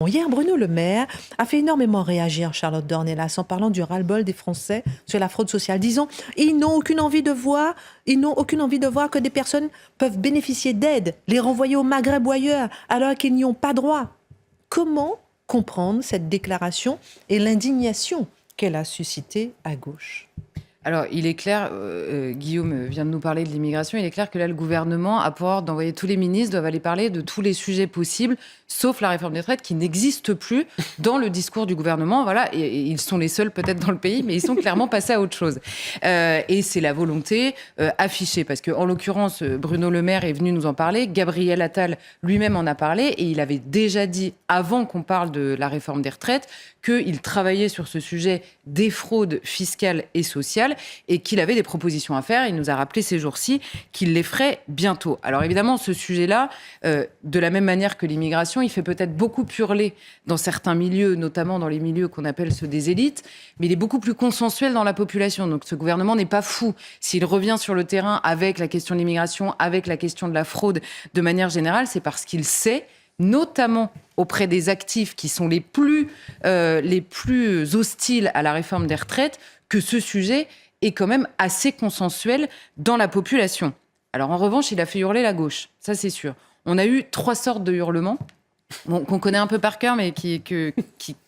Bon, hier, Bruno Le Maire a fait énormément réagir Charlotte Dornelas en parlant du ras-le-bol des Français sur la fraude sociale, disant ils n'ont aucune envie de voir que des personnes peuvent bénéficier d'aide, les renvoyer au Maghreb ou ailleurs, alors qu'ils n'y ont pas droit. Comment comprendre cette déclaration et l'indignation qu'elle a suscitée à gauche ? Alors, il est clair, Guillaume vient de nous parler de l'immigration, il est clair que là, le gouvernement, à pouvoir d'envoyer tous les ministres, doivent aller parler de tous les sujets possibles, sauf la réforme des retraites, qui n'existe plus dans le discours du gouvernement. Voilà, et ils sont les seuls peut-être dans le pays, mais ils sont clairement passés à autre chose. Et c'est la volonté affichée, parce qu'en l'occurrence, Bruno Le Maire est venu nous en parler, Gabriel Attal lui-même en a parlé, et il avait déjà dit, avant qu'on parle de la réforme des retraites, qu'il travaillait sur ce sujet des fraudes fiscales et sociales et qu'il avait des propositions à faire. Il nous a rappelé ces jours-ci qu'il les ferait bientôt. Alors évidemment, ce sujet-là, de la même manière que l'immigration, il fait peut-être beaucoup hurler dans certains milieux, notamment dans les milieux qu'on appelle ceux des élites, mais il est beaucoup plus consensuel dans la population. Donc ce gouvernement n'est pas fou. S'il revient sur le terrain avec la question de l'immigration, avec la question de la fraude de manière générale, c'est parce qu'il sait, notamment auprès des actifs qui sont les plus hostiles à la réforme des retraites, que ce sujet est quand même assez consensuel dans la population. Alors en revanche, il a fait hurler la gauche, ça c'est sûr. On a eu 3 sortes de hurlements, qu'on connaît un peu par cœur, mais qui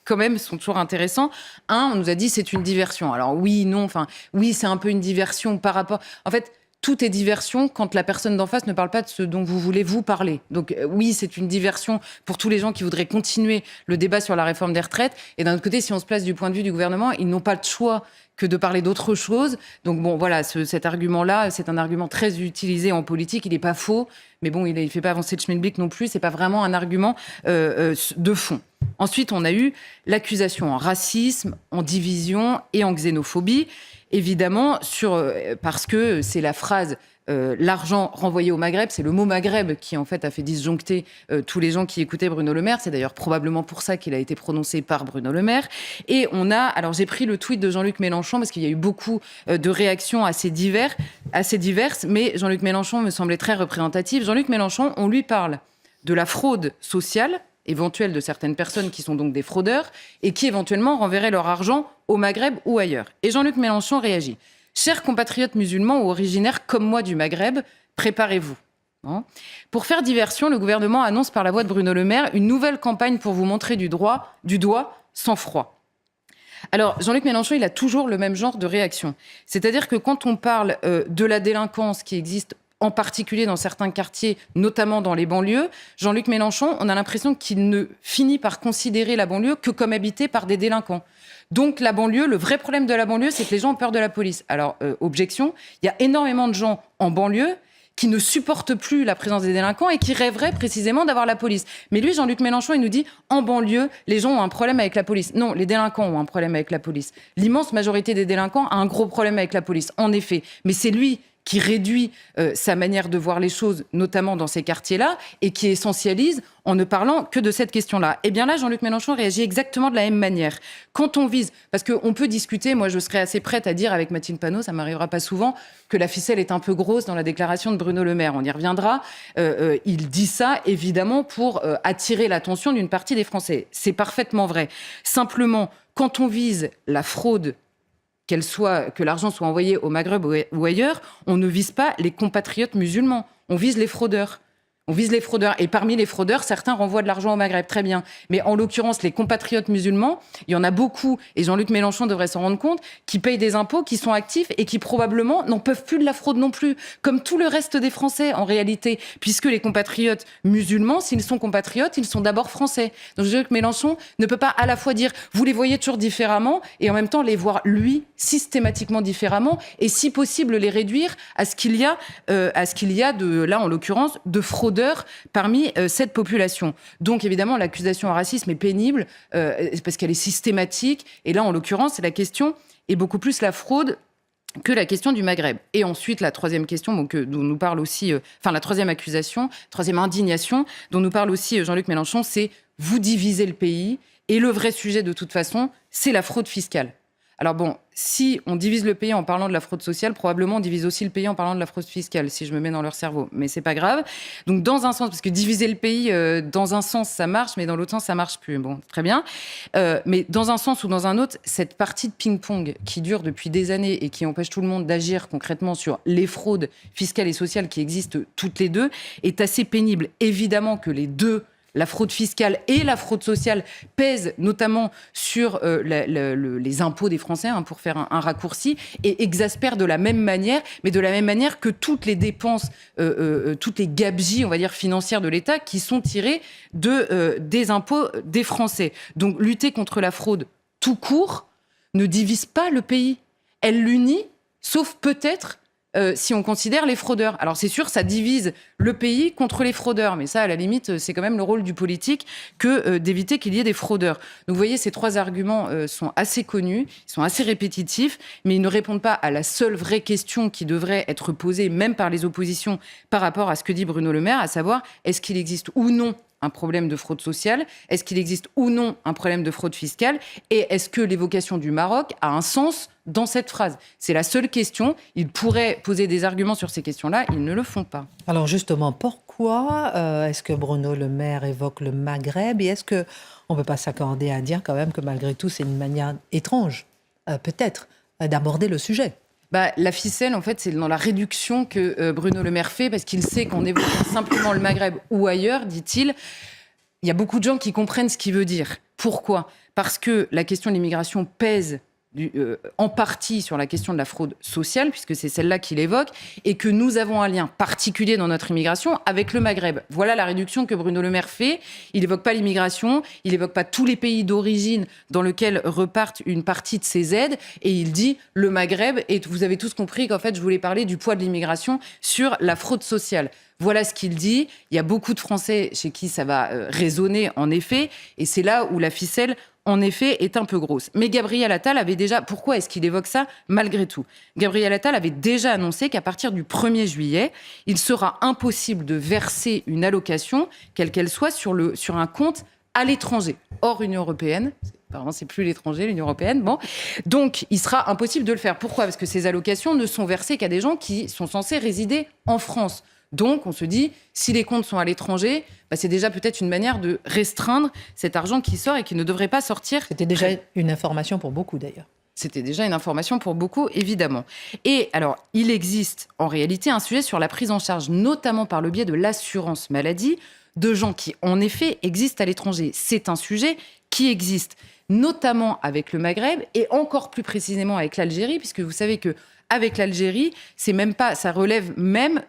quand même sont toujours intéressants. Un, on nous a dit c'est une diversion. Alors oui, non, oui, c'est un peu une diversion par rapport... En fait, tout est diversion quand la personne d'en face ne parle pas de ce dont vous voulez vous parler. Donc oui, c'est une diversion pour tous les gens qui voudraient continuer le débat sur la réforme des retraites. Et d'un autre côté, si on se place du point de vue du gouvernement, ils n'ont pas le choix que de parler d'autre chose. Donc bon, voilà, cet argument-là, c'est un argument très utilisé en politique. Il n'est pas faux, mais bon, il ne fait pas avancer le schmilblick non plus. C'est pas vraiment un argument de fond. Ensuite, on a eu l'accusation en racisme, en division et en xénophobie. Évidemment, parce que c'est la phrase l'argent renvoyé au Maghreb, c'est le mot Maghreb qui en fait a fait disjoncter tous les gens qui écoutaient Bruno Le Maire. C'est d'ailleurs probablement pour ça qu'il a été prononcé par Bruno Le Maire. Et alors j'ai pris le tweet de Jean-Luc Mélenchon parce qu'il y a eu beaucoup de réactions assez diverses, mais Jean-Luc Mélenchon me semblait très représentatif. Jean-Luc Mélenchon, on lui parle de la fraude sociale éventuelle de certaines personnes qui sont donc des fraudeurs et qui éventuellement renverraient leur argent au Maghreb ou ailleurs. Et Jean-Luc Mélenchon réagit. Chers compatriotes musulmans ou originaires comme moi du Maghreb, préparez-vous. Pour faire diversion, le gouvernement annonce par la voix de Bruno Le Maire une nouvelle campagne pour vous montrer du doigt sans froid. Alors, Jean-Luc Mélenchon, il a toujours le même genre de réaction. C'est-à-dire que quand on parle de la délinquance qui existe en particulier dans certains quartiers, notamment dans les banlieues, Jean-Luc Mélenchon, on a l'impression qu'il ne finit par considérer la banlieue que comme habitée par des délinquants. Donc la banlieue, le vrai problème de la banlieue, c'est que les gens ont peur de la police. Alors, objection, il y a énormément de gens en banlieue qui ne supportent plus la présence des délinquants et qui rêveraient précisément d'avoir la police. Mais lui, Jean-Luc Mélenchon, il nous dit, en banlieue, les gens ont un problème avec la police. Non, les délinquants ont un problème avec la police. L'immense majorité des délinquants a un gros problème avec la police, en effet. Mais c'est lui qui réduit sa manière de voir les choses, notamment dans ces quartiers-là, et qui essentialise en ne parlant que de cette question-là. Eh bien là, Jean-Luc Mélenchon réagit exactement de la même manière. Quand on vise, parce qu'on peut discuter, moi je serais assez prête à dire avec Mathilde Panot, ça ne m'arrivera pas souvent, que la ficelle est un peu grosse dans la déclaration de Bruno Le Maire. On y reviendra. Il dit ça, évidemment, pour attirer l'attention d'une partie des Français. C'est parfaitement vrai. Simplement, quand on vise la fraude, que l'argent soit envoyé au Maghreb ou ailleurs, on ne vise pas les compatriotes musulmans, on vise les fraudeurs. On vise les fraudeurs. Et parmi les fraudeurs, certains renvoient de l'argent au Maghreb, très bien. Mais en l'occurrence, les compatriotes musulmans, il y en a beaucoup, et Jean-Luc Mélenchon devrait s'en rendre compte, qui payent des impôts, qui sont actifs et qui probablement n'en peuvent plus de la fraude non plus, comme tout le reste des Français en réalité, puisque les compatriotes musulmans, s'ils sont compatriotes, ils sont d'abord français. Donc Jean-Luc Mélenchon ne peut pas à la fois dire « vous les voyez toujours différemment » et en même temps les voir, lui, systématiquement différemment, et si possible les réduire à ce qu'il y a là en l'occurrence, de fraudeurs parmi cette population. Donc évidemment, l'accusation en racisme est pénible parce qu'elle est systématique. Et là, en l'occurrence, la question est beaucoup plus la fraude que la question du Maghreb. Et ensuite, la troisième question, dont nous parle aussi, la troisième accusation, troisième indignation, dont nous parle aussi Jean-Luc Mélenchon, c'est vous divisez le pays. Et le vrai sujet, de toute façon, c'est la fraude fiscale. Alors bon, si on divise le pays en parlant de la fraude sociale, probablement on divise aussi le pays en parlant de la fraude fiscale, si je me mets dans leur cerveau. Mais c'est pas grave. Donc dans un sens, parce que diviser le pays dans un sens ça marche, mais dans l'autre sens ça marche plus. Bon, très bien. Mais dans un sens ou dans un autre, cette partie de ping-pong qui dure depuis des années et qui empêche tout le monde d'agir concrètement sur les fraudes fiscales et sociales qui existent toutes les deux est assez pénible. Évidemment que les deux, la fraude fiscale et la fraude sociale, pèsent notamment sur les impôts des Français, pour faire un raccourci, et exaspèrent de la même manière, mais de la même manière que toutes les dépenses, toutes les gabegies, on va dire, financières de l'État qui sont tirées des impôts des Français. Donc lutter contre la fraude tout court ne divise pas le pays. Elle l'unit, sauf peut-être si on considère les fraudeurs. Alors c'est sûr, ça divise le pays contre les fraudeurs, mais ça, à la limite, c'est quand même le rôle du politique que d'éviter qu'il y ait des fraudeurs. Donc vous voyez, ces trois arguments sont assez connus, ils sont assez répétitifs, mais ils ne répondent pas à la seule vraie question qui devrait être posée, même par les oppositions, par rapport à ce que dit Bruno Le Maire, à savoir, est-ce qu'il existe ou non un problème de fraude sociale? Est-ce qu'il existe ou non un problème de fraude fiscale? Et est-ce que l'évocation du Maroc a un sens dans cette phrase? C'est la seule question. Ils pourraient poser des arguments sur ces questions-là, ils ne le font pas. Alors justement, pourquoi est-ce que Bruno Le Maire évoque le Maghreb? Et est-ce qu'on ne peut pas s'accorder à dire quand même que malgré tout, c'est une manière étrange, peut-être, d'aborder le sujet? La ficelle, en fait, c'est dans la réduction que Bruno Le Maire fait, parce qu'il sait qu'en évoquant simplement le Maghreb ou ailleurs, dit-il, il y a beaucoup de gens qui comprennent ce qu'il veut dire. Pourquoi ? Parce que la question de l'immigration pèse en partie sur la question de la fraude sociale, puisque c'est celle-là qu'il évoque, et que nous avons un lien particulier dans notre immigration avec le Maghreb. Voilà la réduction que Bruno Le Maire fait. Il n'évoque pas l'immigration, il n'évoque pas tous les pays d'origine dans lesquels repartent une partie de ces aides, et il dit le Maghreb, et vous avez tous compris qu'en fait, je voulais parler du poids de l'immigration sur la fraude sociale. Voilà ce qu'il dit. Il y a beaucoup de Français chez qui ça va résonner, en effet, et c'est là où la ficelle, en effet, est un peu grosse. Mais Gabriel Attal avait déjà... Pourquoi est-ce qu'il évoque ça, malgré tout ? Gabriel Attal avait déjà annoncé qu'à partir du 1er juillet, il sera impossible de verser une allocation, quelle qu'elle soit, sur un compte à l'étranger, hors Union européenne. Apparemment, c'est plus l'étranger, l'Union européenne. Bon. Donc, il sera impossible de le faire. Pourquoi ? Parce que ces allocations ne sont versées qu'à des gens qui sont censés résider en France. Donc, on se dit, si les comptes sont à l'étranger, c'est déjà peut-être une manière de restreindre cet argent qui sort et qui ne devrait pas sortir. C'était déjà une information pour beaucoup, d'ailleurs. C'était déjà une information pour beaucoup, évidemment. Et alors, il existe en réalité un sujet sur la prise en charge, notamment par le biais de l'assurance maladie, de gens qui, en effet, existent à l'étranger. C'est un sujet qui existe, notamment avec le Maghreb et encore plus précisément avec l'Algérie, puisque vous savez que avec l'Algérie, c'est même pas, ça relève même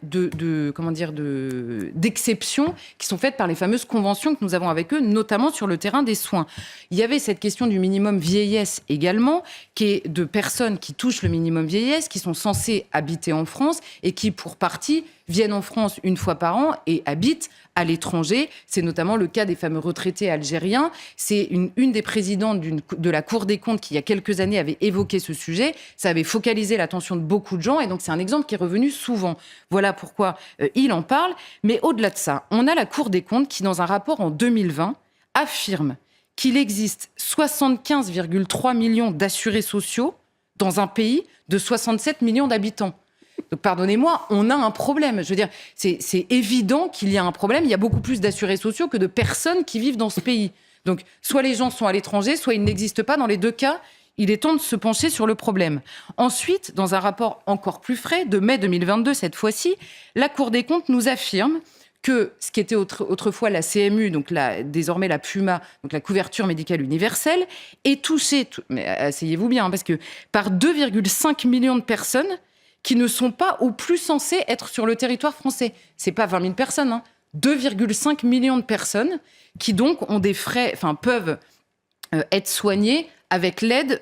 d'exceptions qui sont faites par les fameuses conventions que nous avons avec eux, notamment sur le terrain des soins. Il y avait cette question du minimum vieillesse également, qui est de personnes qui touchent le minimum vieillesse, qui sont censées habiter en France et qui, pour partie, viennent en France une fois par an et habitent à l'étranger. C'est notamment le cas des fameux retraités algériens. C'est une des présidentes de la Cour des comptes qui, il y a quelques années, avait évoqué ce sujet. Ça avait focalisé l'attention de beaucoup de gens et donc c'est un exemple qui est revenu souvent. Voilà pourquoi il en parle. Mais au-delà de ça, on a la Cour des comptes qui, dans un rapport en 2020, affirme qu'il existe 75,3 millions d'assurés sociaux dans un pays de 67 millions d'habitants. Donc, pardonnez-moi, on a un problème. Je veux dire, c'est évident qu'il y a un problème. Il y a beaucoup plus d'assurés sociaux que de personnes qui vivent dans ce pays. Donc, soit les gens sont à l'étranger, soit ils n'existent pas. Dans les deux cas, il est temps de se pencher sur le problème. Ensuite, dans un rapport encore plus frais, de mai 2022, cette fois-ci, la Cour des comptes nous affirme que ce qui était autrefois la CMU, donc désormais la PUMA, donc la couverture médicale universelle, est touchée, mais asseyez-vous bien, parce que par 2,5 millions de personnes qui ne sont pas ou plus censées être sur le territoire français. C'est pas 20 000 personnes, 2,5 millions de personnes qui donc ont des frais, peuvent être soignées avec l'aide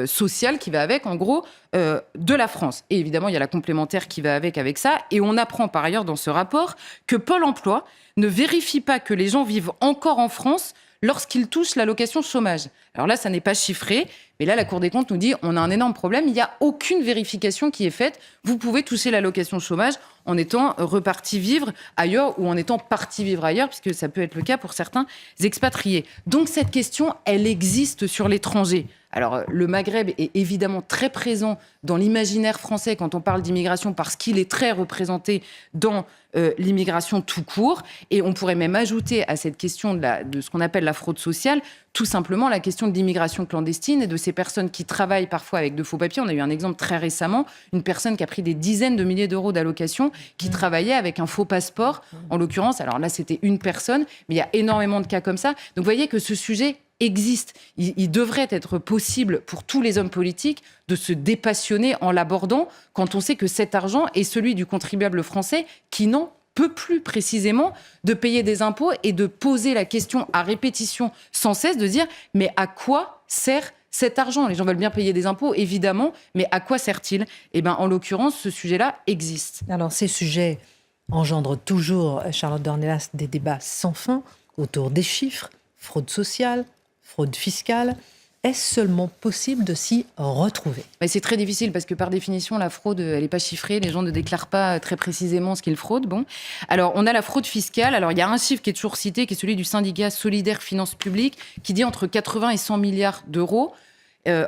sociale qui va avec, en gros, de la France. Et évidemment, il y a la complémentaire qui va avec ça. Et on apprend par ailleurs dans ce rapport que Pôle emploi ne vérifie pas que les gens vivent encore en France lorsqu'ils touchent l'allocation chômage. Alors là, ça n'est pas chiffré, mais là, la Cour des comptes nous dit on a un énorme problème, il n'y a aucune vérification qui est faite. Vous pouvez toucher l'allocation chômage en étant reparti vivre ailleurs ou en étant parti vivre ailleurs, puisque ça peut être le cas pour certains expatriés. Donc cette question, elle existe sur l'étranger. Alors, le Maghreb est évidemment très présent dans l'imaginaire français quand on parle d'immigration parce qu'il est très représenté dans l'immigration tout court. Et on pourrait même ajouter à cette question de ce qu'on appelle la fraude sociale, tout simplement la question de l'immigration clandestine et de ces personnes qui travaillent parfois avec de faux papiers. On a eu un exemple très récemment, une personne qui a pris des dizaines de milliers d'euros d'allocation, qui travaillait avec un faux passeport, en l'occurrence. Alors là, c'était une personne, mais il y a énormément de cas comme ça. Donc, vous voyez que ce sujet existe. Il devrait être possible pour tous les hommes politiques de se dépassionner en l'abordant quand on sait que cet argent est celui du contribuable français qui n'en peut plus précisément de payer des impôts et de poser la question à répétition sans cesse de dire mais à quoi sert cet argent ? Les gens veulent bien payer des impôts, évidemment, mais à quoi sert-il ? Eh bien, en l'occurrence, ce sujet-là existe. Alors, ces sujets engendrent toujours, Charlotte Dornelas, des débats sans fin autour des chiffres, fraude sociale, fraude fiscale. Est-ce seulement possible de s'y retrouver ? C'est très difficile parce que par définition, la fraude, elle n'est pas chiffrée. Les gens ne déclarent pas très précisément ce qu'ils fraudent. Bon. Alors, on a la fraude fiscale. Alors, il y a un chiffre qui est toujours cité, qui est celui du syndicat Solidaires Finances Publiques, qui dit entre 80 et 100 milliards d'euros.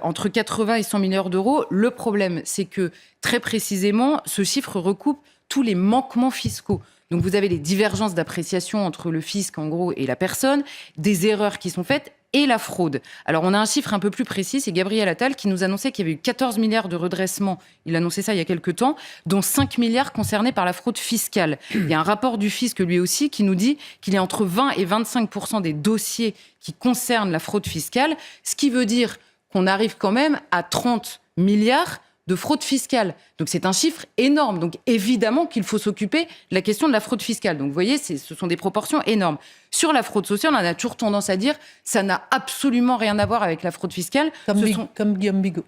Entre 80 et 100 milliards d'euros. Le problème, c'est que très précisément, ce chiffre recoupe tous les manquements fiscaux. Donc, vous avez les divergences d'appréciation entre le fisc, en gros, et la personne, des erreurs qui sont faites, et la fraude. Alors, on a un chiffre un peu plus précis, c'est Gabriel Attal qui nous annonçait qu'il y avait eu 14 milliards de redressement. Il annonçait ça il y a quelques temps, dont 5 milliards concernés par la fraude fiscale. Il y a un rapport du fisc, lui aussi, qui nous dit qu'il y a entre 20 et 25% des dossiers qui concernent la fraude fiscale, ce qui veut dire qu'on arrive quand même à 30 milliards de fraude fiscale. Donc c'est un chiffre énorme. Donc évidemment qu'il faut s'occuper de la question de la fraude fiscale. Donc vous voyez, ce sont des proportions énormes. Sur la fraude sociale, on a toujours tendance à dire ça n'a absolument rien à voir avec la fraude fiscale. Comme Guillaume Bigot.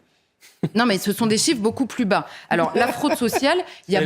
Non, mais ce sont des chiffres beaucoup plus bas. Alors la fraude sociale, il y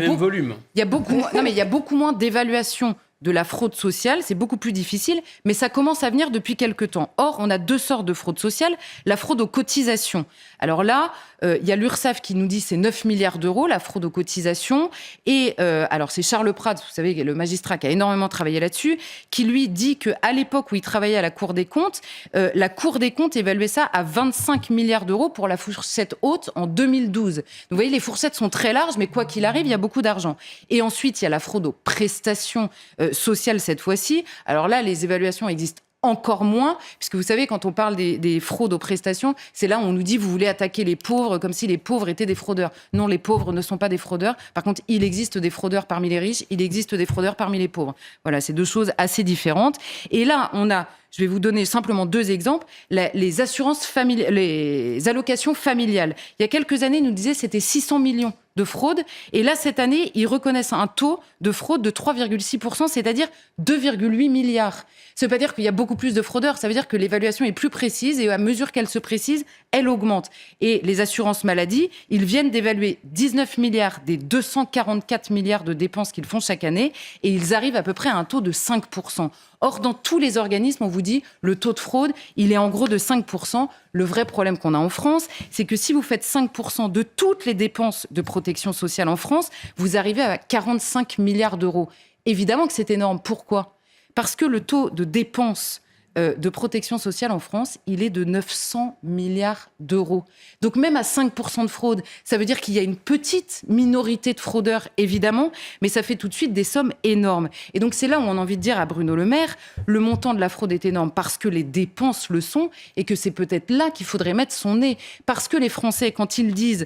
a beaucoup moins d'évaluation de la fraude sociale, c'est beaucoup plus difficile, mais ça commence à venir depuis quelque temps. Or, on a deux sortes de fraude sociale. La fraude aux cotisations. Alors là, il y a l'URSSAF qui nous dit c'est 9 milliards d'euros, la fraude aux cotisations. Et alors, c'est Charles Prats, vous savez, le magistrat qui a énormément travaillé là-dessus, qui lui dit qu'à l'époque où il travaillait à la Cour des comptes, la Cour des comptes évaluait ça à 25 milliards d'euros pour la fourchette haute en 2012. Donc, vous voyez, les fourchettes sont très larges, mais quoi qu'il arrive, il y a beaucoup d'argent. Et ensuite, il y a la fraude aux prestations sociales cette fois-ci. Alors là, les évaluations existent encore moins, puisque vous savez, quand on parle des fraudes aux prestations, c'est là où on nous dit vous voulez attaquer les pauvres comme si les pauvres étaient des fraudeurs. Non, les pauvres ne sont pas des fraudeurs. Par contre, il existe des fraudeurs parmi les riches, il existe des fraudeurs parmi les pauvres. Voilà, c'est deux choses assez différentes. Et là, on a, je vais vous donner simplement deux exemples, les allocations familiales. Il y a quelques années, ils nous disaient que c'était 600 millions de fraude. Et là, cette année, ils reconnaissent un taux de fraude de 3,6%, c'est-à-dire 2,8 milliards. Ça ne veut pas dire qu'il y a beaucoup plus de fraudeurs, ça veut dire que l'évaluation est plus précise et à mesure qu'elle se précise, elle augmente. Et les assurances maladie, ils viennent d'évaluer 19 milliards des 244 milliards de dépenses qu'ils font chaque année et ils arrivent à peu près à un taux de 5%. Or, dans tous les organismes, on vous dit le taux de fraude, il est en gros de 5%. Le vrai problème qu'on a en France, c'est que si vous faites 5% de toutes les dépenses de protection sociale en France, vous arrivez à 45 milliards d'euros. Évidemment que c'est énorme. Pourquoi ? Parce que le taux de dépenses de protection sociale en France, il est de 900 milliards d'euros. Donc même à 5% de fraude, ça veut dire qu'il y a une petite minorité de fraudeurs, évidemment, mais ça fait tout de suite des sommes énormes. Et donc c'est là où on a envie de dire à Bruno Le Maire, le montant de la fraude est énorme parce que les dépenses le sont et que c'est peut-être là qu'il faudrait mettre son nez. Parce que les Français, quand ils disent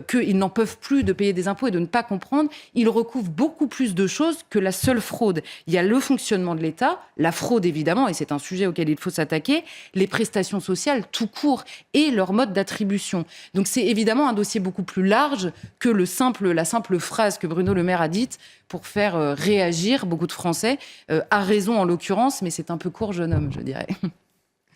qu'ils n'en peuvent plus de payer des impôts et de ne pas comprendre, ils recouvrent beaucoup plus de choses que la seule fraude. Il y a le fonctionnement de l'État, la fraude évidemment, et c'est un sujet auquel il faut s'attaquer, les prestations sociales tout court et leur mode d'attribution. Donc c'est évidemment un dossier beaucoup plus large que la simple phrase que Bruno Le Maire a dite pour faire réagir beaucoup de Français, à raison en l'occurrence, mais c'est un peu court, jeune homme, je dirais.